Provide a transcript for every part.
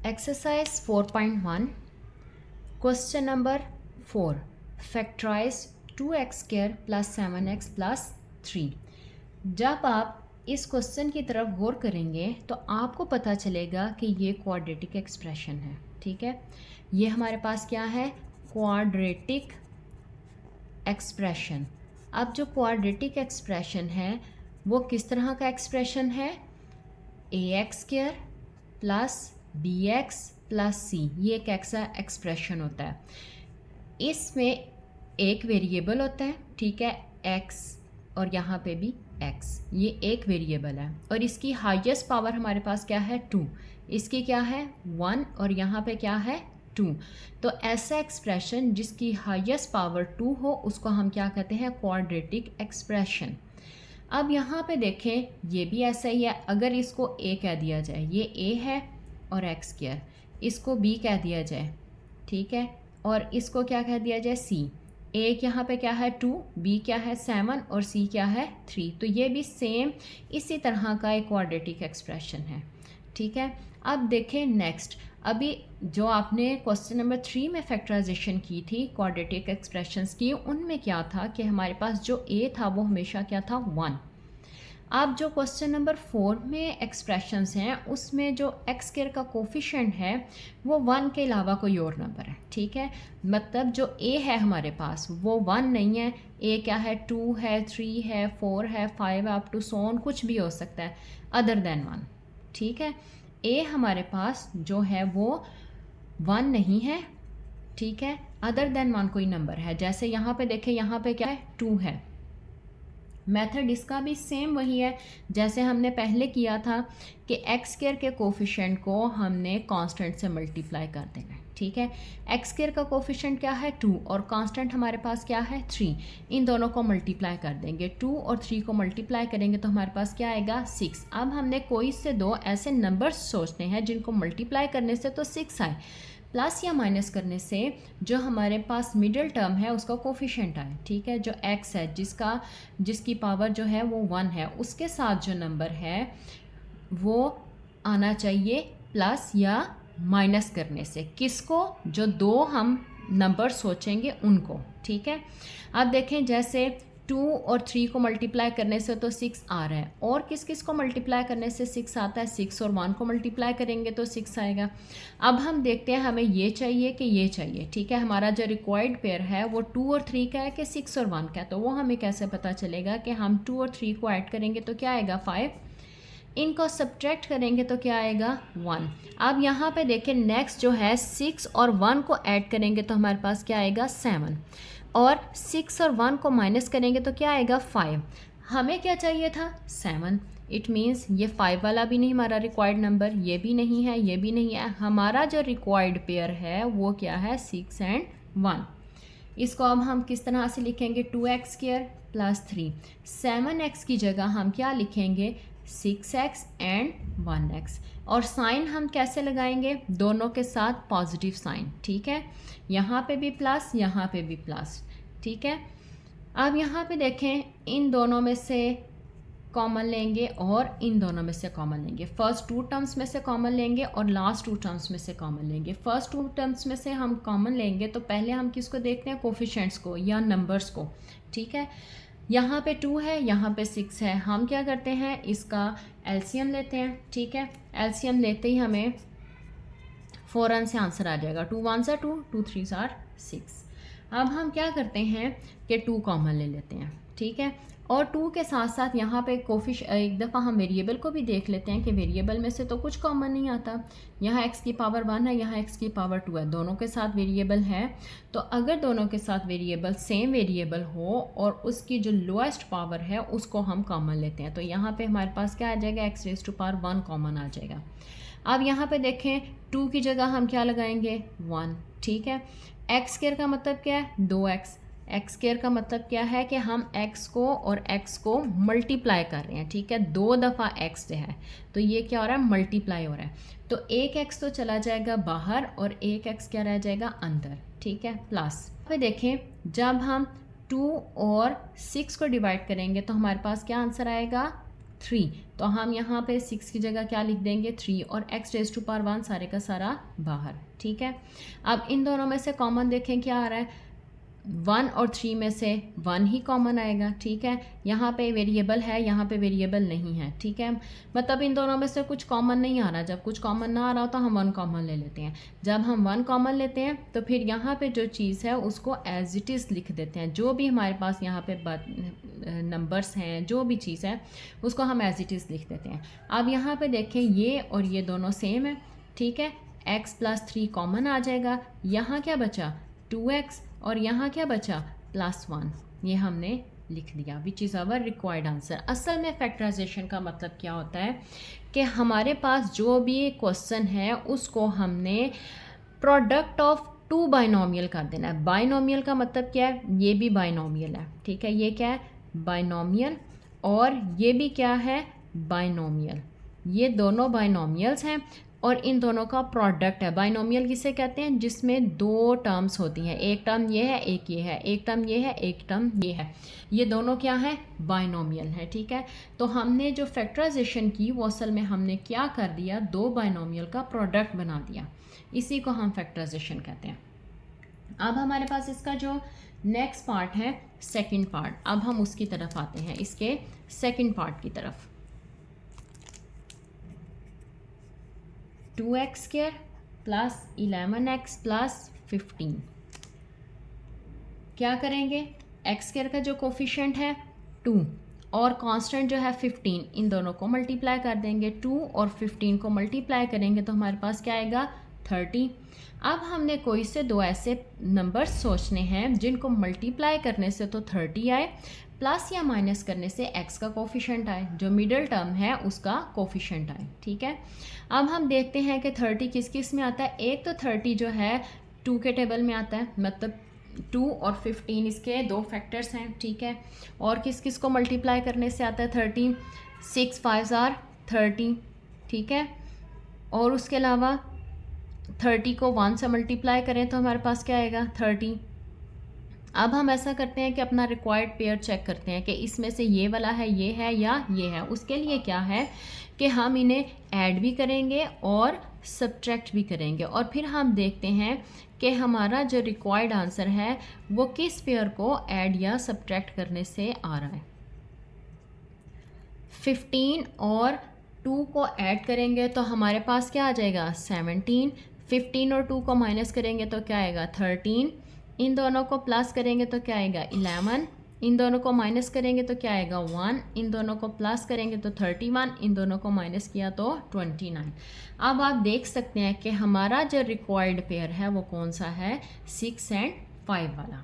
Exercise 4.1 Question number 4 Factorize 2x square plus 7x plus 3। जब आप इस क्वेश्चन की तरफ गौर करेंगे तो आपको पता चलेगा कि ये क्वाड्रेटिक एक्सप्रेशन है। ठीक है, ये हमारे पास क्या है? Quadratic expression. अब जो क्वाड्रेटिक एक्सप्रेशन है वो किस तरह का एक्सप्रेशन है? ax square plus bx plus c, ये एक ऐसा एक्सप्रेशन होता है। इसमें एक वेरिएबल होता है, ठीक है, x, और यहाँ पे भी x, ये एक वेरिएबल है और इसकी हाईएस्ट पावर हमारे पास क्या है? 2। इसकी क्या है? 1, और यहाँ पे क्या है? 2। तो ऐसा एक्सप्रेशन जिसकी हाईएस्ट पावर 2 हो उसको हम क्या कहते हैं? Quadratic expression. अब यहाँ पे देखें, ये भी ऐसा ही है। अगर इसको a कह दिया जाए, ये a है और x स्क्वायर, इसको b कह दिया जाए, ठीक है, और इसको क्या कह दिया जाए? c। a यहाँ पे क्या है? 2, b क्या है? 7 और c क्या है? 3। तो ये भी सेम इसी तरह का एक क्वाड्रेटिक एक्सप्रेशन है। ठीक है, अब देखें नेक्स्ट। अभी जो आपने क्वेश्चन नंबर 3 में फैक्टराइजेशन की थी क्वाड्रेटिक एक्सप्रेशंस की, उनमें क्या था कि हमारे पास जो a था वो हमेशा क्या था? 1। अब जो क्वेश्चन नंबर 4 में एक्सप्रेशंस हैं उसमें जो एक्स स्क्वायर का कोफिशिएंट है वो 1 के अलावा कोई और नंबर है। ठीक है, मतलब जो a है हमारे पास वो 1 नहीं है। a क्या है? 2 है, 3 है, 4 है, 5 अप टू सो ऑन, कुछ भी हो सकता है अदर देन 1। ठीक है, a हमारे पास जो है वो 1 नहीं है। ठीक है, अदर देन 1 कोई नंबर है। जैसे यहाँ पे देखें, यहाँ पे क्या है? 2 है। मेथड इसका भी सेम वही है जैसे हमने पहले किया था कि एक्स स्क्वायर के कोफिशिएंट को हमने कांस्टेंट से मल्टीप्लाई कर देना है। ठीक है, एक्स स्क्वायर का कोफिशिएंट क्या है? 2, और कांस्टेंट हमारे पास क्या है? 3। इन दोनों को मल्टीप्लाई कर देंगे, 2 और 3 को मल्टीप्लाई करेंगे तो हमारे पास क्या आएगा? 6। अब हमने कोई से दो ऐसे नंबर्स सोचने हैं जिनको मल्टीप्लाई करने से तो 6 आए, प्लस या माइनस करने से जो हमारे पास मिडिल टर्म है उसका कोफिशिएंट आए। ठीक है, जो x है जिसकी पावर जो है वो 1 है, उसके साथ जो नंबर है वो आना चाहिए प्लस या माइनस करने से। किसको? जो दो हम नंबर सोचेंगे उनको। ठीक है, अब देखें जैसे 2 और 3 को मल्टीप्लाई करने से तो 6 आ रहा है, और किस किस को मल्टीप्लाई करने से 6 आता है? 6 और 1 को मल्टीप्लाई करेंगे तो 6 आएगा। अब हम देखते हैं हमें ये चाहिए कि ये चाहिए। ठीक है, हमारा जो रिक्वायर्ड पेयर है वो 2 और 3 का है कि 6 और 1 का है, तो वो हमें कैसे पता चलेगा कि हम 2 और 3 को ऐड करेंगे तो क्या आएगा? 5। इनको सब्ट्रैक्ट करेंगे तो क्या आएगा? 1। अब यहाँ पे देखें नेक्स्ट जो है 6 और 1 को ऐड करेंगे तो हमारे पास क्या आएगा? 7, और 6 और 1 को माइनस करेंगे तो क्या आएगा? 5। हमें क्या चाहिए था? 7। इट मीन्स ये 5 वाला भी नहीं हमारा रिक्वायर्ड नंबर, ये भी नहीं है, ये भी नहीं है। हमारा जो रिक्वायर्ड पेयर है वो क्या है? 6 एंड 1। इसको अब हम किस तरह से लिखेंगे? 2x square plus 3। 7x की जगह हम क्या लिखेंगे? 6x and 1x। और साइन हम कैसे लगाएंगे? दोनों के साथ पॉजिटिव साइन। ठीक है, यहाँ पे भी प्लस, यहाँ पे भी प्लस। ठीक है, अब यहाँ पे देखें, इन दोनों में से कॉमन लेंगे और इन दोनों में से कॉमन लेंगे। फर्स्ट 2 टर्म्स में से कॉमन लेंगे और लास्ट 2 टर्म्स में से कॉमन लेंगे। फर्स्ट 2 टर्म्स में से हम कॉमन लेंगे तो पहले हम किसको देखते हैं? कोफिशिएंट्स को या नंबर्स को। ठीक है, यहाँ पे 2 है, यहाँ पे 6 है। हम क्या करते हैं? इसका एलसीएम लेते हैं। ठीक है, एलसीएम लेते ही हमें फ़ौरन से आंसर आ जाएगा। 2 1 are 2, 2 3 are 6। अब हम क्या करते हैं कि 2 कॉमन ले लेते हैं। ठीक है, और 2 के साथ साथ यहाँ पे एक दफ़ा हम वेरिएबल को भी देख लेते हैं कि वेरिएबल में से तो कुछ कॉमन नहीं आता। यहाँ x की पावर 1 है, यहाँ x की पावर 2 है, दोनों के साथ वेरिएबल है। तो अगर दोनों के साथ वेरिएबल सेम वेरिएबल हो और उसकी जो लोएस्ट पावर है उसको हम कॉमन लेते हैं, तो यहाँ पे हमारे पास क्या आ जाएगा? x raise to power 1 common आ जाएगा। अब यहाँ पे देखें 2 की जगह हम क्या लगाएंगे? 1। ठीक है, एक्स स्क्वायर का मतलब क्या है? 2x। एक्स स्क्वायर का मतलब क्या है कि हम x को और x को मल्टीप्लाई कर रहे हैं। ठीक है, 2 दफ़ा x है तो ये क्या हो रहा है? मल्टीप्लाई हो रहा है। तो एक x तो चला जाएगा बाहर और एक x क्या रह जाएगा? अंदर। ठीक है, प्लस फिर देखें जब हम 2 और 6 को डिवाइड करेंगे तो हमारे पास क्या आंसर आएगा? 3, तो हम यहाँ पे 6 की जगह क्या लिख देंगे 3 और x रेज़ टू पावर 1 सारे का सारा बाहर, ठीक है। अब इन दोनों में से कॉमन देखें क्या आ रहा है, 1 और 3 में से 1 ही कॉमन आएगा, ठीक है। यहाँ पे वेरिएबल है, यहाँ पे वेरिएबल नहीं है, ठीक है। मतलब इन दोनों में से कुछ कॉमन नहीं आ रहा। जब कुछ कॉमन ना आ रहा हो तो हम 1 कॉमन ले लेते हैं। जब हम 1 कॉमन लेते हैं तो फिर यहाँ पे जो चीज़ है उसको एज इट इज़ लिख देते हैं। जो भी हमारे पास यहाँ पे नंबर्स हैं, जो भी चीज़ है उसको हम एज इट इज़ लिख देते हैं। अब यहाँ पर देखें ये और ये दोनों सेम है, ठीक है। x+3 कॉमन आ जाएगा, यहाँ क्या बचा 2x और यहाँ क्या बचा +1, ये हमने लिख दिया, which is our required answer. असल में फैक्टराइजेशन का मतलब क्या होता है कि हमारे पास जो भी क्वेश्चन है उसको हमने प्रोडक्ट ऑफ 2 बाइनोमियल कर देना है। बाइनोमियल का मतलब क्या है, ये भी बाइनोमियल है, ठीक है। ये क्या है बाइनोमियल और ये भी क्या है बाइनोमियल, ये दोनों बाइनोमियल्स हैं और इन दोनों का प्रोडक्ट है। बाइनोमियल किसे कहते हैं, जिसमें 2 टर्म्स होती हैं, एक टर्म ये है एक ये है, एक टर्म ये है एक टर्म ये है, ये दोनों क्या है बाइनोमियल है, ठीक है। तो हमने जो फैक्टराइजेशन की वो असल में हमने क्या कर दिया, 2 बाइनोमियल का प्रोडक्ट बना दिया, इसी को हम फैक्टराइजेशन कहते हैं। अब हमारे पास इसका जो नेक्स्ट पार्ट है सेकेंड पार्ट, अब हम उसकी तरफ आते हैं, इसके सेकेंड पार्ट की तरफ। 2x² प्लस 11x प्लस 15, क्या करेंगे, x² का जो कोफिशिएंट है 2 और कांस्टेंट जो है 15, इन दोनों को मल्टीप्लाई कर देंगे। 2 और 15 को मल्टीप्लाई करेंगे तो हमारे पास क्या आएगा 30। अब हमने कोई से 2 ऐसे नंबर सोचने हैं जिनको मल्टीप्लाई करने से तो 30 आए, प्लस या माइनस करने से x का कोफिशिएंट आए, जो मिडिल टर्म है उसका कोफिशिएंट आए, ठीक है। अब हम देखते हैं कि 30 किस किस में आता है। एक तो 30 जो है 2 के टेबल में आता है, मतलब 2 और 15 इसके 2 फैक्टर्स हैं, ठीक है। और किस किस को मल्टीप्लाई करने से आता है 30, 6 5 आर 30, ठीक है। और उसके अलावा 30 को 1 से मल्टीप्लाई करें तो हमारे पास क्या आएगा 30। अब हम ऐसा करते हैं कि अपना रिक्वायर्ड पेयर चेक करते हैं कि इसमें से ये वाला है या ये है। उसके लिए क्या है कि हम इन्हें ऐड भी करेंगे और सब्ट्रैक्ट भी करेंगे और फिर हम देखते हैं कि हमारा जो रिक्वायर्ड आंसर है वो किस पेयर को ऐड या सब्ट्रैक्ट करने से आ रहा है। 15 और 2 को ऐड करेंगे तो हमारे पास क्या आ जाएगा 17। 15 और 2 को माइनस करेंगे तो क्या आएगा 13। इन दोनों को प्लस करेंगे तो क्या आएगा 11। इन दोनों को माइनस करेंगे तो क्या आएगा 1। इन दोनों को प्लस करेंगे तो 31। इन दोनों को माइनस किया तो 29। अब आप देख सकते हैं कि हमारा जो रिक्वायर्ड पेयर है वो कौन सा है 6 और 5 वाला।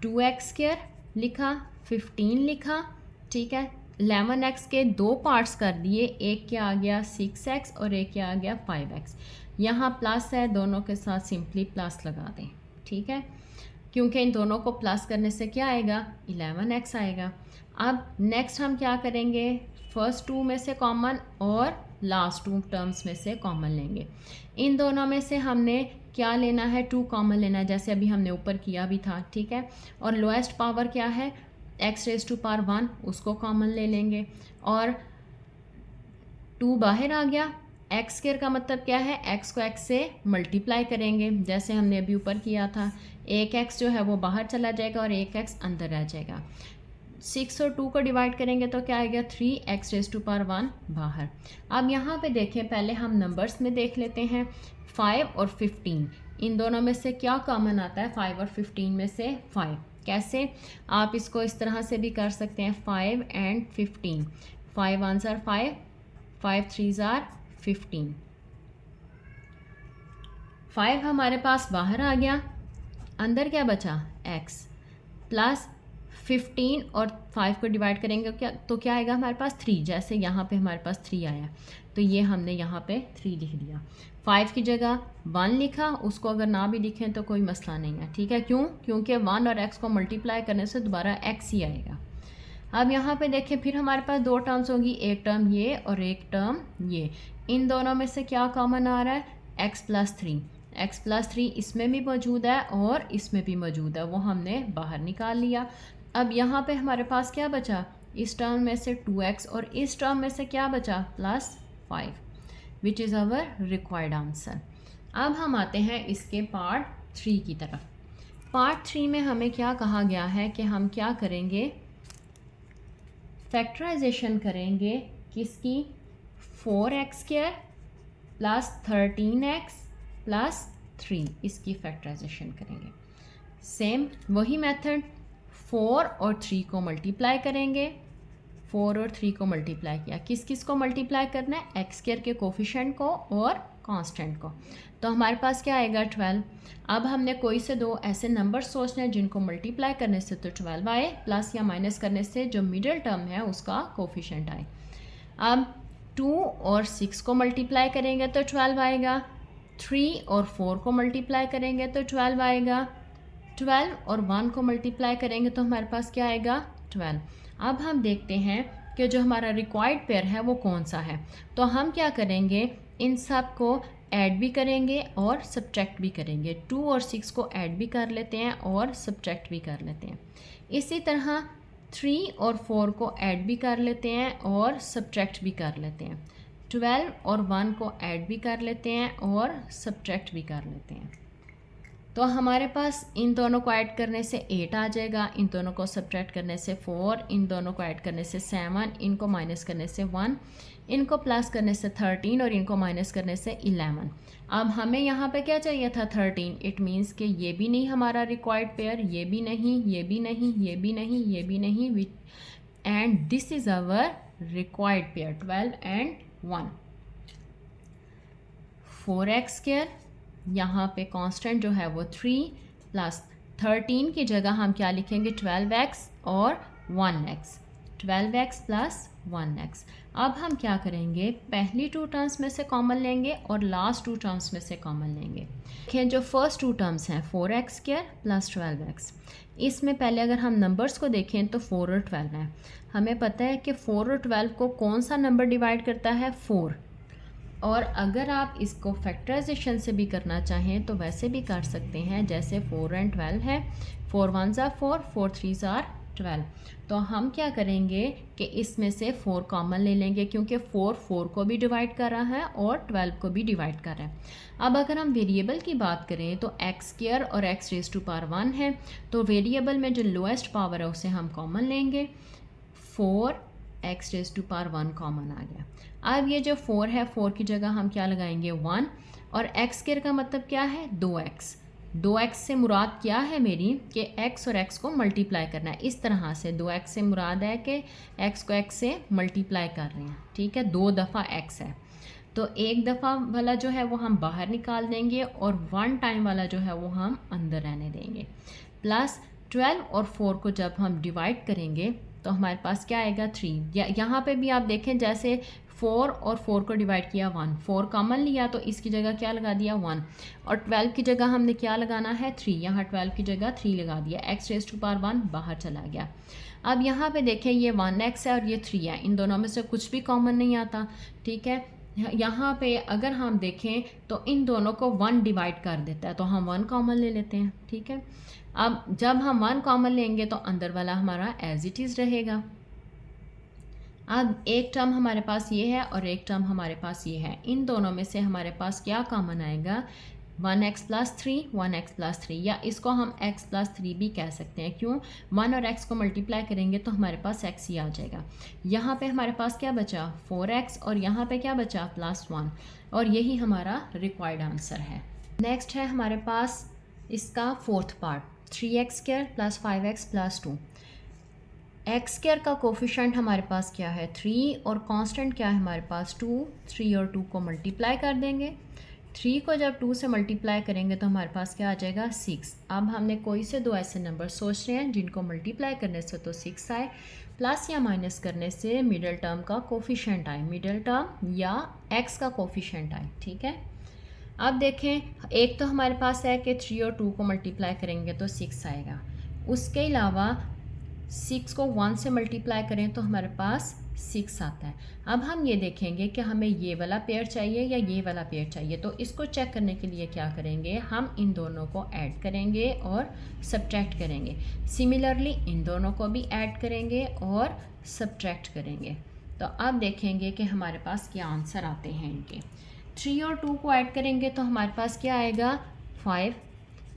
2x² लिखा, 15 लिखा, ठीक है। 11x के 2 पार्ट्स कर दिए, एक क्या आ गया 6x और एक क्या आ गया 5x। यहाँ प्लस है, दोनों के साथ सिंपली प्लस लगा दें, ठीक है, क्योंकि इन दोनों को प्लस करने से क्या आएगा 11x आएगा। अब नेक्स्ट हम क्या करेंगे, फर्स्ट 2 में से कॉमन और लास्ट 2 टर्म्स में से कॉमन लेंगे। इन दोनों में से हमने क्या लेना है 2 कॉमन लेना है, जैसे अभी हमने ऊपर किया भी था, ठीक है। और लोएस्ट पावर क्या है x⁻⁴ उसको कॉमन ले लेंगे और 2 बाहर आ गया। x² का मतलब क्या है, x को x से मल्टीप्लाई करेंगे जैसे हमने अभी ऊपर किया था। एक x जो है वो बाहर चला जाएगा और एक x अंदर रह जाएगा। 6 और 2 को डिवाइड करेंगे तो क्या आएगा 3x⁻⁴ बाहर। अब यहाँ पे देखें, पहले हम नंबर्स में देख लेते हैं 5 और 15, इन दोनों में से क्या कॉमन आता है 5 और 15 में से 5। कैसे, आप इसको इस तरह से भी कर सकते हैं 5 और 15, 5 आंसर 5, 5 3 आर 15। 5 हमारे पास बाहर आ गया, अंदर क्या बचा x प्लस 15 और 5 को डिवाइड करेंगे तो क्या आएगा हमारे पास 3। जैसे यहाँ पे हमारे पास 3 आया तो ये हमने यहाँ पे 3 लिख दिया। 5 की जगह 1 लिखा, उसको अगर ना भी लिखें तो कोई मसला नहीं है, ठीक है। क्यों, क्योंकि 1 और x को मल्टीप्लाई करने से दोबारा x ही आएगा। अब यहाँ पे देखें, फिर हमारे पास 2 टर्म्स होगी, एक टर्म ये और एक टर्म ये। इन दोनों में से क्या कॉमन आ रहा है x+3। x+3 इसमें भी मौजूद है और इसमें भी मौजूद है, वो हमने बाहर निकाल लिया। अब यहाँ पे हमारे पास क्या बचा इस टर्म में से 2x और इस टर्म में से क्या बचा +5 which is our required answer. अब हम आते हैं इसके पार्ट 3 की तरफ। पार्ट 3 में हमें क्या कहा गया है कि हम क्या करेंगे, फैक्टराइजेशन करेंगे किसकी, 4x² प्लस 13x प्लस 3, इसकी फैक्टराइजेशन करेंगे। सेम वही मेथड, 4 और 3 को मल्टीप्लाई करेंगे। 4 और 3 को मल्टीप्लाई किया, किस किस को मल्टीप्लाई करना है, x² के कोफिशेंट को और कांस्टेंट को, तो हमारे पास क्या आएगा 12। अब हमने कोई से दो ऐसे नंबर सोचने हैं जिनको मल्टीप्लाई करने से तो 12 आए, प्लस या माइनस करने से जो मिडिल टर्म है उसका कोफिशेंट आए। अब 2 और 6 को मल्टीप्लाई करेंगे तो 12 आएगा, 3 और 4 को मल्टीप्लाई करेंगे तो 12 आएगा, 12 और 1 को मल्टीप्लाई करेंगे तो हमारे पास क्या आएगा 12। अब हम देखते हैं कि जो हमारा रिक्वायर्ड पेयर है वो कौन सा है, तो हम क्या करेंगे, इन सब को ऐड भी करेंगे और सब्ट्रैक्ट भी करेंगे। 2 और 6 को ऐड भी कर लेते हैं और सब्ट्रैक्ट भी कर लेते हैं। इसी तरह 3 और 4 को ऐड भी कर लेते हैं और सब्ट्रैक्ट भी कर लेते हैं। 12 और 1 को ऐड भी कर लेते हैं और सब्ट्रैक्ट भी कर लेते हैं। तो हमारे पास इन दोनों को ऐड करने से 8 आ जाएगा, इन दोनों को सब्ट्रैक्ट करने से 4, इन दोनों को ऐड करने से 7, इनको माइनस करने से 1, इनको प्लस करने से 13 और इनको माइनस करने से 11। अब हमें यहाँ पे क्या चाहिए था 13, इट मीन्स कि ये भी नहीं हमारा रिक्वायर्ड पेयर, ये भी नहीं, ये भी नहीं, ये भी नहीं, ये भी नहीं, and this is our required pair 12 and 1। 4x², यहाँ पे कांस्टेंट जो है वो 3 प्लस 13 की जगह हम क्या लिखेंगे 12x और 1x, 12x प्लस 1x। अब हम क्या करेंगे, पहली 2 टर्म्स में से कॉमन लेंगे और लास्ट 2 टर्म्स में से कॉमन लेंगे। देखिए जो फर्स्ट 2 टर्म्स हैं 4x² प्लस 12x, इसमें पहले अगर हम नंबर्स को देखें तो 4 और 12 हैं। हमें पता है कि 4 और 12 को कौन सा नंबर डिवाइड करता है 4, और अगर आप इसको फैक्टराइजेशन से भी करना चाहें तो वैसे भी कर सकते हैं, जैसे 4 एंड 12 है, 4 1s are 4, 4 3s are 12। तो हम क्या करेंगे कि इसमें से 4 कॉमन ले लेंगे, क्योंकि 4 4 को भी डिवाइड कर रहा है और 12 को भी डिवाइड कर रहा है। अब अगर हम वेरिएबल की बात करें तो x² और x⁻1 है, तो वेरिएबल में जो लोएस्ट पावर है उसे हम कॉमन लेंगे, 4 x⁻1 कॉमन आ गया। अब ये जो 4 है, 4 की जगह हम क्या लगाएंगे 1, और x² का मतलब क्या है 2x। 2x से मुराद क्या है मेरी कि x और x को मल्टीप्लाई करना है। इस तरह से 2x से मुराद है कि x को x से मल्टीप्लाई कर रहे हैं, ठीक है। 2 दफ़ा x है तो एक दफ़ा वाला जो है वो हम बाहर निकाल देंगे और 1 टाइम वाला जो है वो हम अंदर रहने देंगे। प्लस 12 और 4 को जब हम डिवाइड करेंगे तो हमारे पास क्या आएगा 3। यहाँ पे भी आप देखें, जैसे 4 और 4 को डिवाइड किया 1, 4 कॉमन लिया तो इसकी जगह क्या लगा दिया 1, और 12 की जगह हमने क्या लगाना है 3, यहाँ 12 की जगह 3 लगा दिया, x⁻1 बाहर चला गया। अब यहाँ पे देखें ये 1x है और ये 3 है, इन दोनों में से कुछ भी कॉमन नहीं आता, ठीक है। यहाँ पे अगर हम देखें तो इन दोनों को 1 डिवाइड कर देता है, तो हम 1 कॉमन ले लेते हैं, ठीक है। अब जब हम 1 कॉमन लेंगे तो अंदर वाला हमारा एज इट इज़ रहेगा। अब एक टर्म हमारे पास ये है और एक टर्म हमारे पास ये है, इन दोनों में से हमारे पास क्या कॉमन आएगा 1x + 3, 1x + 3, या इसको हम x + 3 भी कह सकते हैं। क्यों, 1 और x को मल्टीप्लाई करेंगे तो हमारे पास x ही आ जाएगा। यहाँ पे हमारे पास क्या बचा 4x और यहाँ पे क्या बचा +1, और यही हमारा रिक्वायर्ड आंसर है। नेक्स्ट है हमारे पास इसका fourth part, 3x² + 5x + 2। x² का कोफिशेंट हमारे पास क्या है 3 और कांस्टेंट क्या है हमारे पास 2। 3 और 2 को मल्टीप्लाई कर देंगे, 3 को जब 2 से मल्टीप्लाई करेंगे तो हमारे पास क्या आ जाएगा 6। अब हमने कोई से दो ऐसे नंबर सोच रहे हैं जिनको मल्टीप्लाई करने से तो 6 आए, प्लस या माइनस करने से मिडिल टर्म का कोफिशेंट आए, मिडिल टर्म या x का कोफिशेंट आए, ठीक है। अब देखें, एक तो हमारे पास है कि 3 और 2 को मल्टीप्लाई करेंगे तो 6 आएगा, उसके अलावा 6 को 1 से मल्टीप्लाई करें तो हमारे पास 6 आता है। अब हम ये देखेंगे कि हमें ये वाला पेयर चाहिए या ये वाला पेयर चाहिए, तो इसको चेक करने के लिए क्या करेंगे, हम इन दोनों को ऐड करेंगे और सब्ट्रैक्ट करेंगे। सिमिलरली इन दोनों को भी ऐड करेंगे और सब्ट्रैक्ट करेंगे। तो अब देखेंगे कि हमारे पास क्या आंसर आते हैं इनके। 3 और 2 को ऐड करेंगे तो हमारे पास क्या आएगा 5,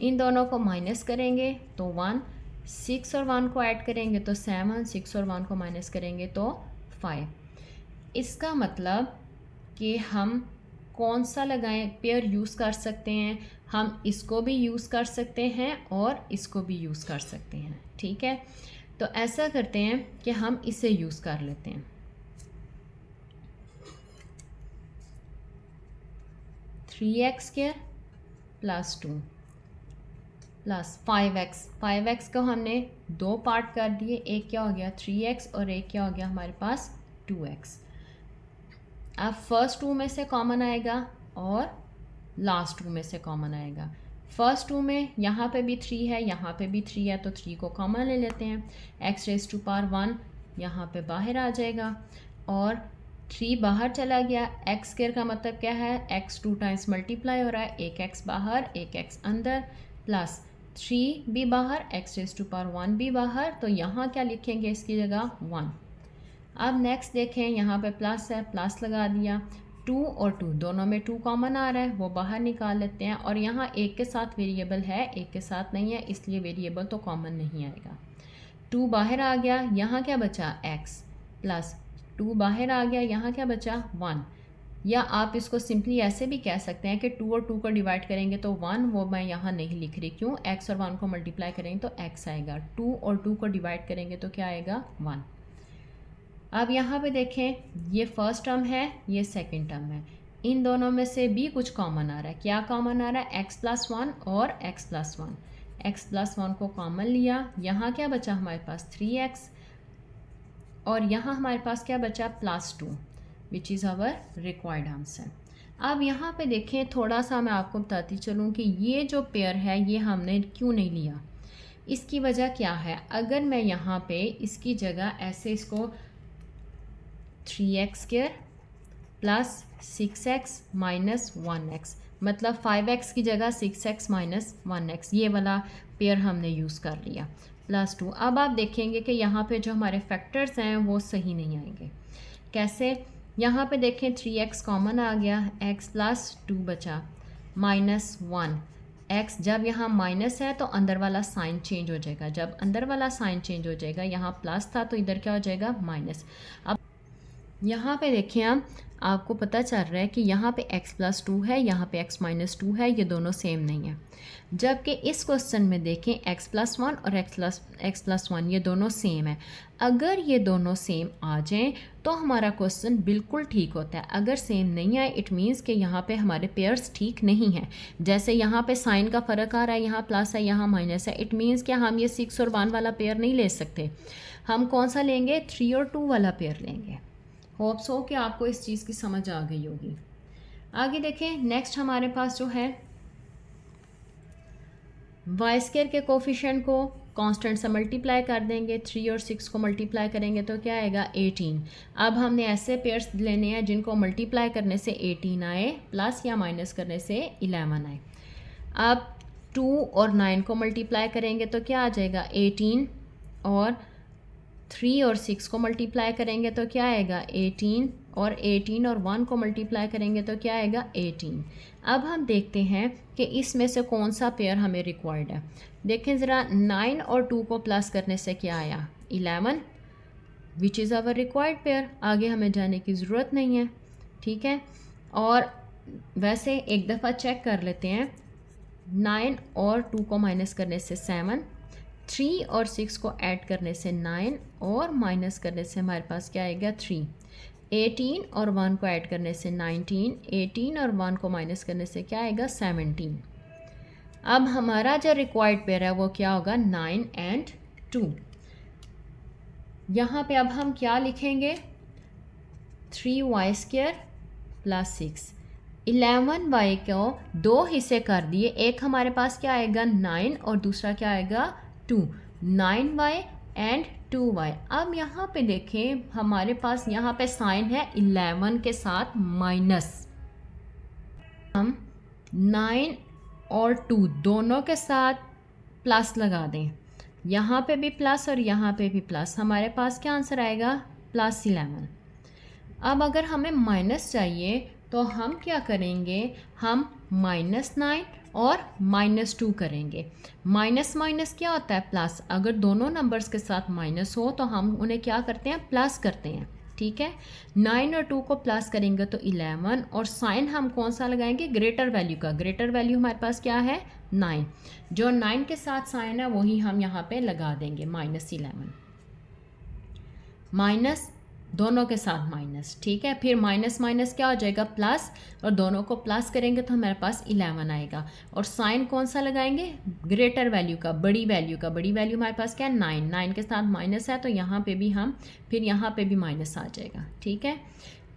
इन दोनों को माइनस करेंगे तो 1, 6 और 1 को ऐड करेंगे तो 7, 6 और 1 को माइनस करेंगे तो 5। इसका मतलब कि हम कौन सा लगाएं, पेयर यूज़ कर सकते हैं, हम इसको भी यूज़ कर सकते हैं और इसको भी यूज़ कर सकते हैं। ठीक है, तो ऐसा करते हैं कि हम इसे यूज़ कर लेते हैं। 3x² प्लस 2 प्लस 5x को हमने दो पार्ट कर दिए, एक क्या हो गया 3x और एक क्या हो गया हमारे पास 2x। अब फर्स्ट 2 में से कॉमन आएगा और लास्ट 2 में से कॉमन आएगा। फर्स्ट 2 में यहाँ पे भी 3 है, यहाँ पे भी 3 है, तो 3 को कॉमन ले लेते हैं। x⁻1 यहाँ पे बाहर आ जाएगा और 3 बाहर चला गया। x² का मतलब क्या है, x 2 टाइम्स मल्टीप्लाई हो रहा है, एक x बाहर एक x अंदर, प्लस 3 भी बाहर, x⁻1 भी बाहर, तो यहाँ क्या लिखेंगे इसकी जगह 1। अब नेक्स्ट देखें, यहाँ पे प्लस है, प्लस लगा दिया। 2 और 2 दोनों में 2 कॉमन आ रहा है, वो बाहर निकाल लेते हैं। और यहाँ एक के साथ वेरिएबल है, एक के साथ नहीं है, इसलिए वेरिएबल तो कॉमन नहीं आएगा। 2 बाहर आ गया, यहाँ क्या बचा x, प्लस 2 बाहर आ गया, यहाँ क्या बचा 1। या आप इसको सिंपली ऐसे भी कह सकते हैं कि 2 और 2 को डिवाइड करेंगे तो 1, वो मैं यहाँ नहीं लिख रही, क्यों, x और 1 को मल्टीप्लाई करेंगे तो x आएगा। 2 और 2 को डिवाइड करेंगे तो क्या आएगा 1। अब यहाँ पे देखें, ये फर्स्ट टर्म है, ये सेकंड टर्म है, इन दोनों में से भी कुछ कॉमन आ रहा है। क्या कॉमन आ रहा है, x+1 और x+1। x+1 को कॉमन लिया, यहाँ क्या बचा हमारे पास 3x और यहाँ हमारे पास क्या बचा +2, which is our required answer. अब यहाँ पे देखें, थोड़ा सा मैं आपको बताती चलूँ कि ये जो पेयर है ये हमने क्यों नहीं लिया। इसकी वजह क्या है, अगर मैं यहाँ पे इसकी जगह ऐसे इसको 3x² plus 6x minus 1x, मतलब 5x की जगह 6x माइनस 1x, ये वाला पेयर हमने यूज़ कर लिया, +2। अब आप देखेंगे कि यहाँ पे जो हमारे फैक्टर्स हैं वो सही नहीं आएंगे। कैसे, यहाँ पे देखें 3x कॉमन आ गया, x प्लस 2 बचा, -1 x, जब यहाँ माइनस है तो अंदर वाला साइन चेंज हो जाएगा, जब अंदर वाला साइन चेंज हो जाएगा, यहाँ प्लस था तो इधर क्या हो जाएगा माइनस। अब यहाँ पे देखिए, आपको पता चल रहा है कि यहाँ पे x+2 है, यहाँ पे x-2 है, ये दोनों सेम नहीं है। जबकि इस क्वेश्चन में देखें x+1 और x+1 ये दोनों सेम है। अगर ये दोनों सेम आ जाएं तो हमारा क्वेश्चन बिल्कुल ठीक होता है। अगर सेम नहीं आए, इट मीन्स कि यहाँ पे हमारे पेयर्स ठीक नहीं हैं। जैसे यहाँ पे साइन का फ़र्क आ रहा है, यहाँ प्लस है, यहाँ माइनस है, इट मीन्स कि हम ये 6 और 1 वाला पेयर नहीं ले सकते। हम कौन सा लेंगे, 3 और 2 वाला पेयर लेंगे। होप्स हो कि आपको इस चीज़ की समझ आ गई होगी। आगे देखें, नेक्स्ट हमारे पास जो है y² के कोफिशिएंट को कांस्टेंट से मल्टीप्लाई कर देंगे। 3 और 6 को मल्टीप्लाई करेंगे तो क्या आएगा 18। अब हमने ऐसे पेयर्स लेने हैं जिनको मल्टीप्लाई करने से 18 आए, प्लस या माइनस करने से 11 आए। अब 2 और 9 को मल्टीप्लाई करेंगे तो क्या आ जाएगा 18, और 3 और 6 को मल्टीप्लाई करेंगे तो क्या आएगा 18, और 18 और 1 को मल्टीप्लाई करेंगे तो क्या आएगा 18। अब हम देखते हैं कि इसमें से कौन सा पेयर हमें रिक्वायर्ड है। देखें ज़रा, 9 और 2 को प्लस करने से क्या आया 11, which is our required pair. आगे हमें जाने की ज़रूरत नहीं है, ठीक है। और वैसे एक दफ़ा चेक कर लेते हैं, 9 और 2 को माइनस करने से 7, 3 और 6 को ऐड करने से 9 और माइनस करने से हमारे पास क्या आएगा 3। 18 और 1 को ऐड करने से 19, 18 और 1 को माइनस करने से क्या आएगा 17। अब हमारा जो रिक्वायर्ड पेयर है वो क्या होगा 9 एंड 2। यहाँ पे अब हम क्या लिखेंगे 3y² प्लस 6। 11y को दो हिस्से कर दिए, एक हमारे पास क्या आएगा 9 और दूसरा क्या आएगा 2। 9y and 2y। अब यहाँ पे देखें हमारे पास यहाँ पे साइन है 11 के साथ माइनस, हम 9 और 2 दोनों के साथ प्लस लगा दें, यहाँ पे भी प्लस और यहाँ पे भी प्लस, हमारे पास क्या आंसर आएगा +11। अब अगर हमें माइनस चाहिए तो हम क्या करेंगे, हम -9 और -2 करेंगे। माइनस माइनस क्या होता है प्लस, अगर दोनों नंबर्स के साथ माइनस हो तो हम उन्हें क्या करते हैं प्लस करते हैं, ठीक है। 9 और 2 को प्लस करेंगे तो 11 और साइन हम कौन सा लगाएंगे ग्रेटर वैल्यू का, ग्रेटर वैल्यू हमारे पास क्या है 9, जो 9 के साथ साइन है वही हम यहाँ पे लगा देंगे -11, माइनस दोनों के साथ माइनस, ठीक है। फिर माइनस माइनस क्या हो जाएगा प्लस, और दोनों को प्लस करेंगे तो हमारे पास 11 आएगा, और साइन कौन सा लगाएंगे ग्रेटर वैल्यू का, बड़ी वैल्यू का, बड़ी वैल्यू हमारे पास क्या है 9, 9 के साथ माइनस है तो यहाँ पे भी हम फिर यहाँ पे भी माइनस आ जाएगा, ठीक है।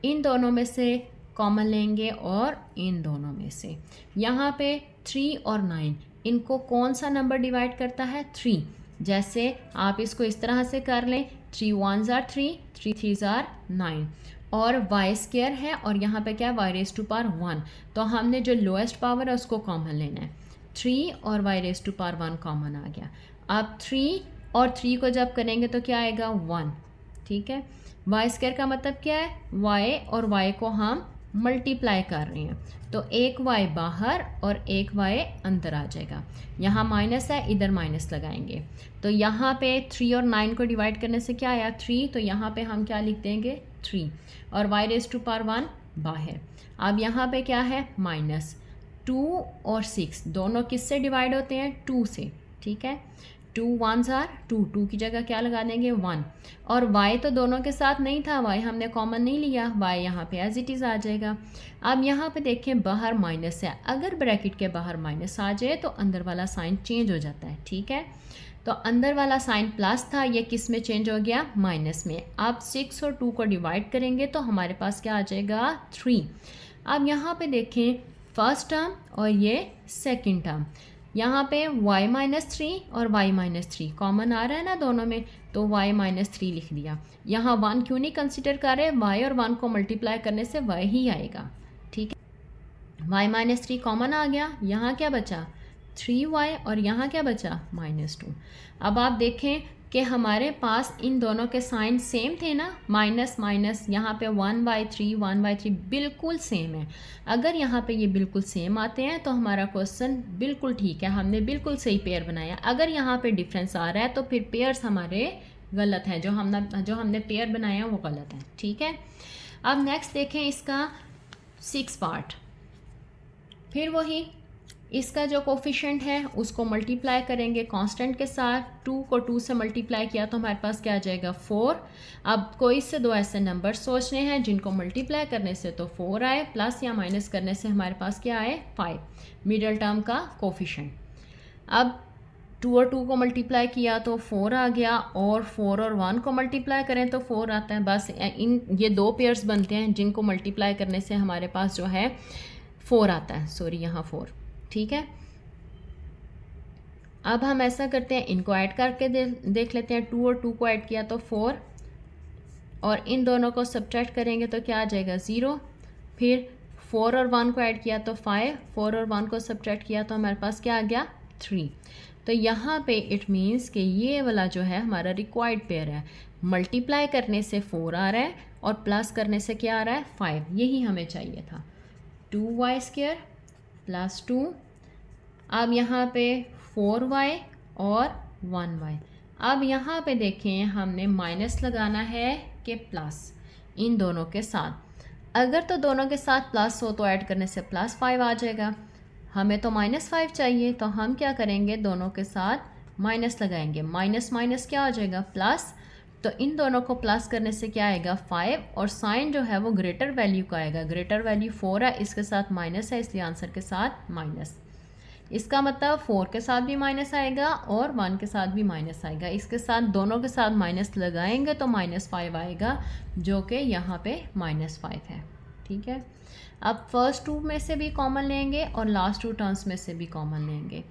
इन दोनों में से कॉमन लेंगे और इन दोनों में से, यहाँ पे 3 और 9 इनको कौन सा नंबर डिवाइड करता है 3, जैसे आप इसको इस तरह से कर लें 3 1s are 3, 3 3s are 9, और y स्क्वायर है और यहाँ पे क्या है y raised to power 1, तो हमने जो लोएस्ट पावर है उसको कॉमन लेना है, 3 और y raised to power 1 common आ गया। अब 3 और 3 को जब करेंगे तो क्या आएगा 1, ठीक है। y स्क्वायर का मतलब क्या है, y और y को हम मल्टीप्लाई कर रहे हैं, तो एक y बाहर और एक y अंदर आ जाएगा, यहाँ माइनस है इधर माइनस लगाएंगे, तो यहाँ पे 3 और 9 को डिवाइड करने से क्या आया 3, तो यहाँ पे हम क्या लिख देंगे 3, और y raised to power 1 बाहर। अब यहाँ पे क्या है -2 और 6 दोनों किससे डिवाइड होते हैं 2 से, ठीक है। 2 1s are 2, 2 की जगह क्या लगा देंगे 1, और y तो दोनों के साथ नहीं था, y हमने कॉमन नहीं लिया, y यहाँ पे एज इट इज़ आ जाएगा। अब यहाँ पे देखें बाहर माइनस है, अगर ब्रैकेट के बाहर माइनस आ जाए तो अंदर वाला साइन चेंज हो जाता है, ठीक है। तो अंदर वाला साइन प्लस था, ये किस में चेंज हो गया माइनस में। अब 6 और 2 को डिवाइड करेंगे तो हमारे पास क्या आ जाएगा 3। अब यहाँ पे देखें फर्स्ट टर्म और ये सेकंड टर्म, यहाँ पे y-3 और y-3 कॉमन आ रहा है ना दोनों में, तो y-3 लिख दिया। यहाँ 1 क्यों नहीं कंसिडर कर रहे, y और 1 को मल्टीप्लाई करने से y ही आएगा, ठीक है। y-3 कॉमन आ गया, यहाँ क्या बचा 3y और यहाँ क्या बचा -2। अब आप देखें कि हमारे पास इन दोनों के साइन सेम थे ना, माइनस माइनस, यहाँ पे 1/3 बिल्कुल सेम है। अगर यहाँ पे ये बिल्कुल सेम आते हैं तो हमारा क्वेश्चन बिल्कुल ठीक है, हमने बिल्कुल सही पेयर बनाया। अगर यहाँ पे डिफरेंस आ रहा है तो फिर पेयर्स हमारे गलत हैं, जो हमने पेयर बनाया वो गलत है, ठीक है। अब नेक्स्ट देखें इसका 6 पार्ट, फिर वही इसका जो कोफिशिएंट है उसको मल्टीप्लाई करेंगे कांस्टेंट के साथ, 2 को 2 से मल्टीप्लाई किया तो हमारे पास क्या आ जाएगा 4। अब कोई से दो ऐसे नंबर सोचने हैं जिनको मल्टीप्लाई करने से तो 4 आए, प्लस या माइनस करने से हमारे पास क्या आए 5, मिडल टर्म का कोफिशिएंट। अब 2 और 2 को मल्टीप्लाई किया तो 4 आ गया, और 4 और 1 को मल्टीप्लाई करें तो 4 आता है। बस ये दो पेयर्स बनते हैं जिनको मल्टीप्लाई करने से हमारे पास जो है 4 आता है, सॉरी यहाँ 4, ठीक है। अब हम ऐसा करते हैं, इनको ऐड करके देख लेते हैं। 2 और 2 को ऐड किया तो 4, और इन दोनों को सब्ट्रैक्ट करेंगे तो क्या आ जाएगा 0। फिर 4 और 1 को ऐड किया तो 5, 4 और 1 को सब्ट्रैक्ट किया तो हमारे पास क्या आ गया 3। तो यहाँ पे इट मीन्स कि ये वाला जो है हमारा रिक्वायर्ड पेयर है, मल्टीप्लाई करने से 4 आ रहा है और प्लस करने से क्या आ रहा है 5, यही हमें चाहिए था। 2y² + 2, अब यहाँ पे 4y और 1y। अब यहाँ पे देखें हमने माइनस लगाना है कि प्लस, इन दोनों के साथ। अगर तो दोनों के साथ प्लस हो तो ऐड करने से +5 आ जाएगा, हमें तो -5 चाहिए, तो हम क्या करेंगे दोनों के साथ माइनस लगाएंगे, माइनस माइनस क्या हो जाएगा प्लस, तो इन दोनों को प्लस करने से क्या आएगा 5, और साइन जो है वो ग्रेटर वैल्यू का आएगा, ग्रेटर वैल्यू 4 है, इसके साथ माइनस है इसलिए आंसर के साथ माइनस। इसका मतलब 4 के साथ भी माइनस आएगा और 1 के साथ भी माइनस आएगा, इसके साथ दोनों के साथ माइनस लगाएंगे तो -5 आएगा, जो कि यहाँ पे -5 है, ठीक है। अब फर्स्ट 2 में से भी कॉमन लेंगे और लास्ट 2 टर्म्स में से भी कॉमन लेंगे।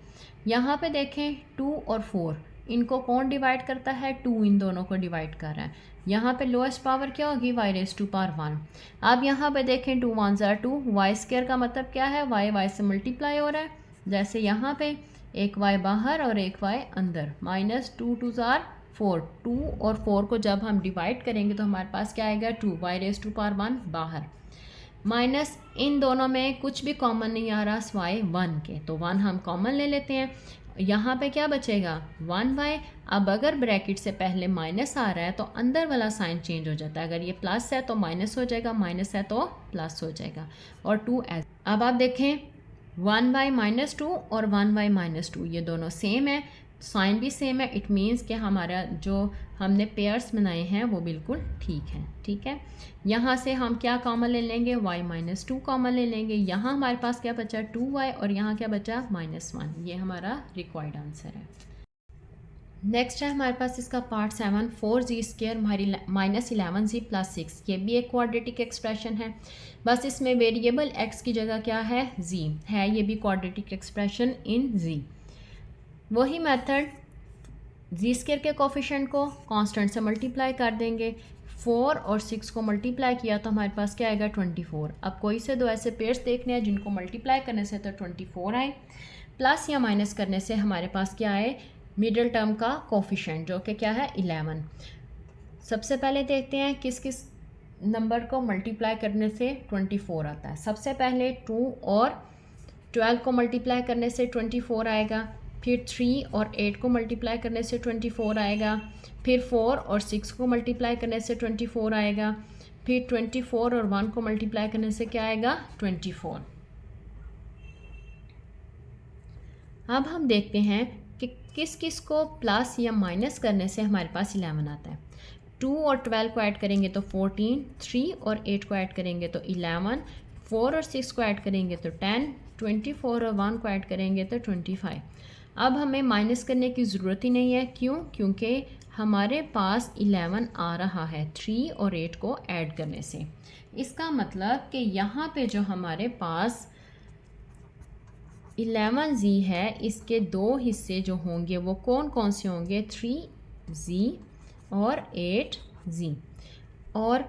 यहाँ पे देखें 2 और 4 इनको कौन डिवाइड करता है, 2 इन दोनों को डिवाइड कर रहा है। यहाँ पे लोएस्ट पावर क्या होगी, y रेज़ टू पावर 1। अब यहाँ पे देखें 2 1 ज़ार 2, वाई स्क्वायर का मतलब क्या है, y से मल्टीप्लाई हो रहा है। जैसे यहाँ पे एक y बाहर और एक y अंदर, -2 2 ज़ार 4, 2 और 4 को जब हम डिवाइड करेंगे तो हमारे पास क्या आएगा, 2, y रेज़ टू पावर 1 बाहर, माइनस इन दोनों में कुछ भी कॉमन नहीं आ रहा सिवाय 1 के, तो 1 हम कॉमन ले लेते हैं। यहाँ पे क्या बचेगा, 1y। अब अगर ब्रैकेट से पहले माइनस आ रहा है तो अंदर वाला साइन चेंज हो जाता है, अगर ये प्लस है तो माइनस हो जाएगा, माइनस है तो प्लस हो जाएगा, और 2 एज। अब आप देखें 1y -2 और 1y -2 ये दोनों सेम है, साइन भी सेम है। इट मीन्स कि हमारा जो हमने पेयर्स बनाए हैं वो बिल्कुल ठीक है। ठीक है, यहाँ से हम क्या कॉमन ले लेंगे, y -2 कॉमन ले लेंगे। यहाँ हमारे पास क्या बचा, 2y, और यहाँ क्या बचा, -1। ये हमारा रिक्वायर्ड आंसर है। नेक्स्ट है हमारे पास इसका पार्ट 7, 4z स्क्वायर -11z + 6। ये भी एक क्वाड्रेटिक एक्सप्रेशन है, बस इसमें वेरिएबल x की जगह क्या है, z है। ये भी क्वाड्रेटिक एक्सप्रेशन इन z। वही मेथड, जी स्क्वायर के कोफिशिएंट को कांस्टेंट से मल्टीप्लाई कर देंगे। 4 और 6 को मल्टीप्लाई किया तो हमारे पास क्या आएगा, 24। अब कोई से दो ऐसे पेयर्स देखने हैं जिनको मल्टीप्लाई करने से तो 24 आए, प्लस या माइनस करने से हमारे पास क्या आए, मिडिल टर्म का कोफिशिएंट जो कि क्या है, 11। सबसे पहले देखते हैं किस किस नंबर को मल्टीप्लाई करने से 24 आता है। सबसे पहले 2 और 12 को मल्टीप्लाई करने से 24 आएगा, फिर 3 और 8 को मल्टीप्लाई करने से 24 आएगा, फिर 4 और 6 को मल्टीप्लाई करने से 24 आएगा, फिर 24 और 1 को मल्टीप्लाई करने से क्या आएगा, 24। अब हम देखते हैं कि किस किस को प्लस या माइनस करने से हमारे पास 11 आता है। 2 और 12 को ऐड करेंगे तो 14, 3 और 8 को ऐड करेंगे तो 11, 4 और 6 को ऐड करेंगे तो 10, 24 और 1 को ऐड करेंगे तो 25। अब हमें माइनस करने की ज़रूरत ही नहीं है, क्यों, क्योंकि हमारे पास 11 आ रहा है 3 और 8 को ऐड करने से। इसका मतलब कि यहाँ पे जो हमारे पास 11z है, इसके दो हिस्से जो होंगे वो कौन कौन से होंगे, 3z और 8z। और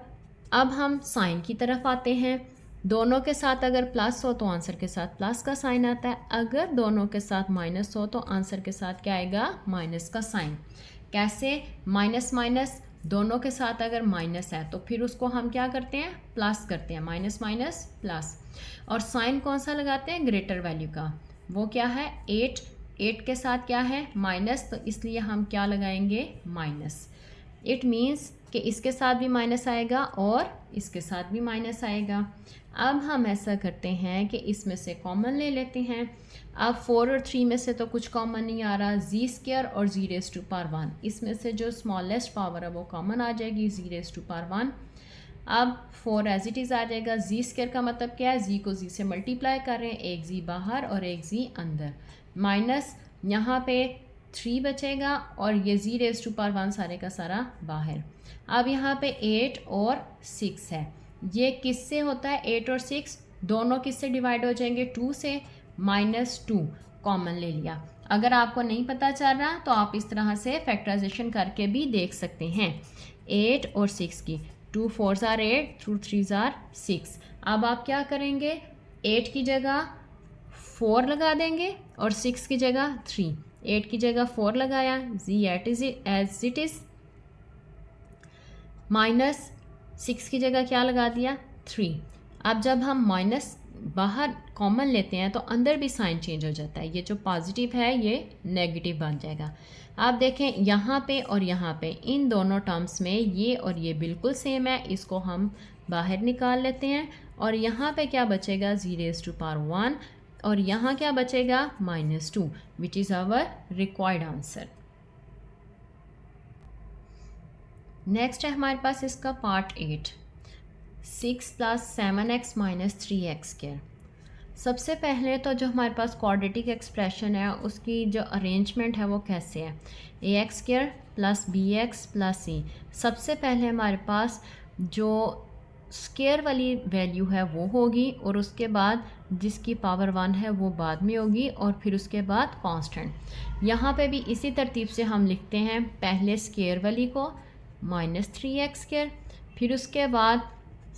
अब हम साइन की तरफ आते हैं। दोनों के साथ अगर प्लस हो तो आंसर के साथ प्लस का साइन आता है, अगर दोनों के साथ माइनस हो तो आंसर के साथ क्या आएगा, माइनस का साइन। कैसे, माइनस माइनस, दोनों के साथ अगर माइनस है तो फिर उसको हम क्या करते हैं, प्लस करते हैं, माइनस माइनस प्लस। और साइन कौन सा लगाते हैं, ग्रेटर वैल्यू का, वो क्या है 8। 8 के साथ क्या है, माइनस, तो इसलिए हम क्या लगाएंगे, माइनस। इट मीन्स कि इसके साथ भी माइनस आएगा और इसके साथ भी माइनस आएगा। अब हम ऐसा करते हैं कि इसमें से कॉमन ले लेते हैं। अब 4 और 3 में से तो कुछ कॉमन नहीं आ रहा, जी स्क्वायर और जी रेज़ टू पावर 1, इसमें से जो स्मॉलेस्ट पावर है वो कॉमन आ जाएगी, जी रेज़ टू पावर 1। अब 4 एज इट इज़ आ जाएगा। जी स्क्वायर का मतलब क्या है, जी को जी से मल्टीप्लाई कर रहे हैं, एक जी बाहर और एक जी अंदर, माइनस यहाँ पे 3 बचेगा और ये जी रेज़ टू पावर 1 सारे का सारा बाहर। अब यहाँ पे 8 और 6 है, ये किससे होता है, 8 और 6 दोनों किससे डिवाइड हो जाएंगे, 2 से, -2 कॉमन ले लिया। अगर आपको नहीं पता चल रहा तो आप इस तरह से फैक्टराइजेशन करके भी देख सकते हैं। 8 और 6 की, 2 4 ज़ार 8, 2 3 ज़ार 6। अब आप क्या करेंगे, 8 की जगह 4 लगा देंगे और 6 की जगह 3। 8 की जगह 4 लगाया, जी एज इट इज़, माइनस 6 की जगह क्या लगा दिया, 3। अब जब हम माइनस बाहर कॉमन लेते हैं तो अंदर भी साइन चेंज हो जाता है, ये जो पॉजिटिव है ये नेगेटिव बन जाएगा। आप देखें यहाँ पे और यहाँ पे, इन दोनों टर्म्स में ये और ये बिल्कुल सेम है, इसको हम बाहर निकाल लेते हैं। और यहाँ पे क्या बचेगा, जी रेज़ टू पावर 1, और यहाँ क्या बचेगा, -2, which is our required answer. Next है हमारे पास इसका पार्ट 8, 6 + 7x - 3x²। सबसे पहले तो जो हमारे पास क्वाड्रेटिक एक्सप्रेशन है उसकी जो अरेंजमेंट है वो कैसे है, ax² + bx + c। सबसे पहले हमारे पास जो स्केयर वाली वैल्यू है वो होगी और उसके बाद जिसकी पावर 1 है वो बाद में होगी और फिर उसके बाद कांस्टेंट। यहाँ पे भी इसी तरतीब से हम लिखते हैं, पहले स्केयर वाली को -3x², फिर उसके बाद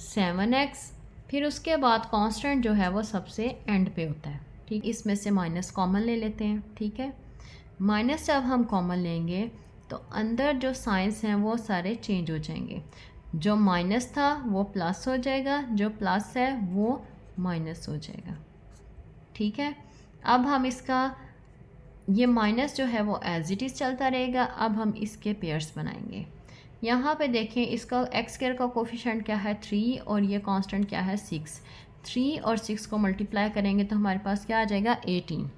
7x, फिर उसके बाद कांस्टेंट जो है वो सबसे एंड पे होता है। ठीक, इसमें से माइनस कॉमन ले लेते हैं। ठीक है, माइनस जब हम कॉमन लेंगे तो अंदर जो साइंस हैं वो सारे चेंज हो जाएंगे। जो माइनस था वो प्लस हो जाएगा, जो प्लस है वो माइनस हो जाएगा। ठीक है, अब हम इसका ये माइनस जो है वो एज इट इज़ चलता रहेगा। अब हम इसके पेयर्स बनाएंगे। यहाँ पे देखें, इसका एक्स स्क्वायर का कोफिशिएंट क्या है 3 और ये कांस्टेंट क्या है 6। 3 और 6 को मल्टीप्लाई करेंगे तो हमारे पास क्या आ जाएगा 18।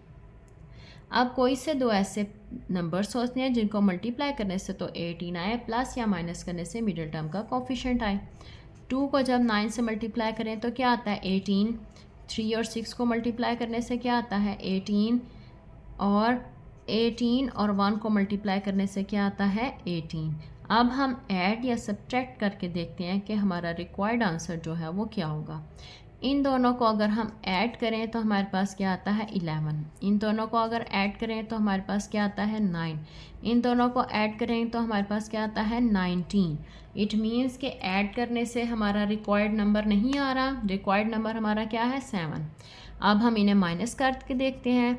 अब कोई से दो ऐसे नंबर सोचने हैं जिनको मल्टीप्लाई करने से तो 18 आए, प्लस या माइनस करने से मिडिल टर्म का कोफिशिएंट आए। 2 को जब 9 से मल्टीप्लाई करें तो क्या आता है 18। 3 और 6 को मल्टीप्लाई करने से क्या आता है 18 और 1 को मल्टीप्लाई करने से क्या आता है 18। अब हम ऐड या सब्ट्रैक्ट करके देखते हैं कि हमारा रिक्वायर्ड आंसर जो है वो क्या होगा। इन दोनों को अगर हम ऐड करें तो हमारे पास क्या आता है 11। इन दोनों को अगर ऐड करें तो हमारे पास क्या आता है 9। इन दोनों को ऐड करें तो हमारे पास क्या आता है 19। इट मीन्स कि ऐड करने से हमारा रिक्वायर्ड नंबर नहीं आ रहा। रिक्वायर्ड नंबर हमारा क्या है 7। अब हम इन्हें माइनस करके देखते हैं।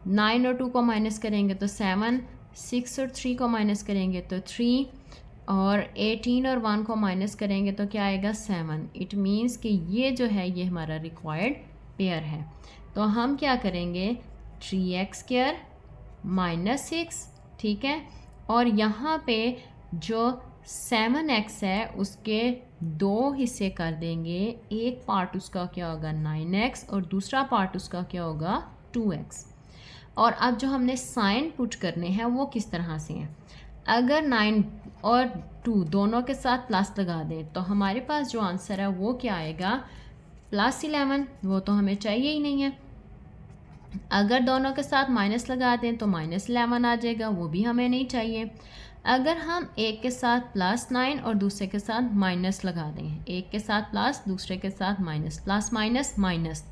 9 और 2 को माइनस करेंगे तो 7, 6 और 3 को माइनस करेंगे तो 3 और 18 और 1 को माइनस करेंगे तो क्या आएगा 7। इट मीन्स कि ये जो है ये हमारा रिक्वायर्ड पेयर है। तो हम क्या करेंगे 3x² -6, ठीक है, और यहाँ पे जो 7x है उसके 2 हिस्से कर देंगे। एक पार्ट उसका क्या होगा 9x और दूसरा पार्ट उसका क्या होगा 2x। और अब जो हमने साइन पुट करने हैं वो किस तरह से हैं। अगर 9 और 2 दोनों के साथ प्लस लगा दें तो हमारे पास जो आंसर है वो क्या आएगा +11। वो तो हमें चाहिए ही नहीं है। अगर दोनों के साथ माइनस लगा दें तो -11 आ जाएगा, वो भी हमें नहीं चाहिए। अगर हम एक के साथ +9 और दूसरे के साथ माइनस लगा दें, एक के साथ प्लस दूसरे के साथ माइनस, प्लस माइनस माइनस,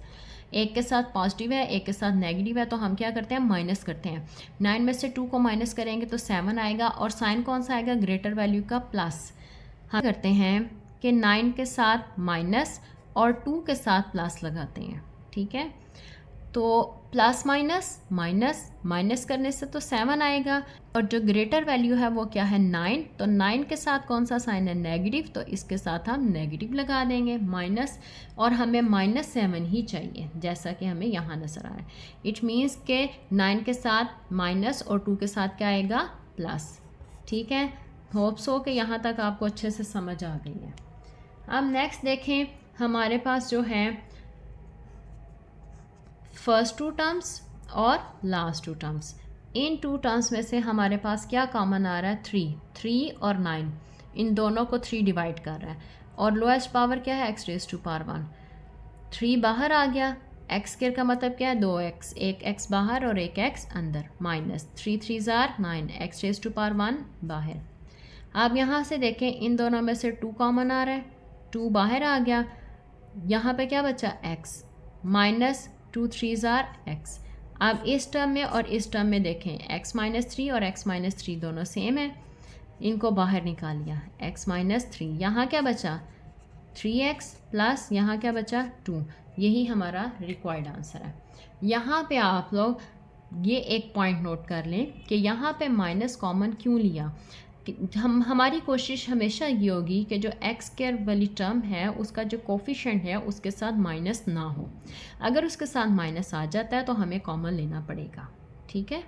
एक के साथ पॉजिटिव है एक के साथ नेगेटिव है तो हम क्या करते हैं माइनस करते हैं। 9 में से 2 को माइनस करेंगे तो 7 आएगा और साइन कौन सा आएगा ग्रेटर वैल्यू का प्लस। हम करते हैं कि 9 के साथ माइनस और 2 के साथ प्लस लगाते हैं। ठीक है, तो प्लस माइनस माइनस माइनस करने से तो 7 आएगा और जो ग्रेटर वैल्यू है वो क्या है 9। तो 9 के साथ कौन सा साइन है नेगेटिव, तो इसके साथ हम नेगेटिव लगा देंगे माइनस, और हमें -7 ही चाहिए जैसा कि हमें यहाँ नज़र आ रहा है। इट मीन्स के 9 के साथ माइनस और 2 के साथ क्या आएगा प्लस। ठीक है, होप्स हो कि यहाँ तक आपको अच्छे से समझ आ गई है। अब नेक्स्ट देखें, हमारे पास जो है फर्स्ट 2 टर्म्स और लास्ट 2 टर्म्स। इन 2 टर्म्स में से हमारे पास क्या कॉमन आ रहा है 3 और 9, इन दोनों को 3 डिवाइड कर रहा है और लोएस्ट पावर क्या है x⁻1। 3 बाहर आ गया, x² का मतलब क्या है 2x, एक x बाहर और एक x अंदर, -3 3 9 x⁻1 बाहर। अब यहाँ से देखें इन दोनों में से 2 कॉमन आ रहा है, 2 बाहर आ गया, यहाँ पे क्या बचा x, -2 3 x। अब इस टर्म में और इस टर्म में देखें x -3 और x -3 दोनों सेम है, इनको बाहर निकाल लिया x -3, यहाँ क्या बचा 3x प्लस यहाँ क्या बचा 2। यही हमारा रिक्वायर्ड आंसर है। यहाँ पे आप लोग ये एक पॉइंट नोट कर लें कि यहाँ पे माइनस कॉमन क्यों लिया। हमारी कोशिश हमेशा ये होगी कि जो x² वाली टर्म है उसका जो कोफिशिएंट है उसके साथ माइनस ना हो। अगर उसके साथ माइनस आ जाता है तो हमें कॉमन लेना पड़ेगा। ठीक है।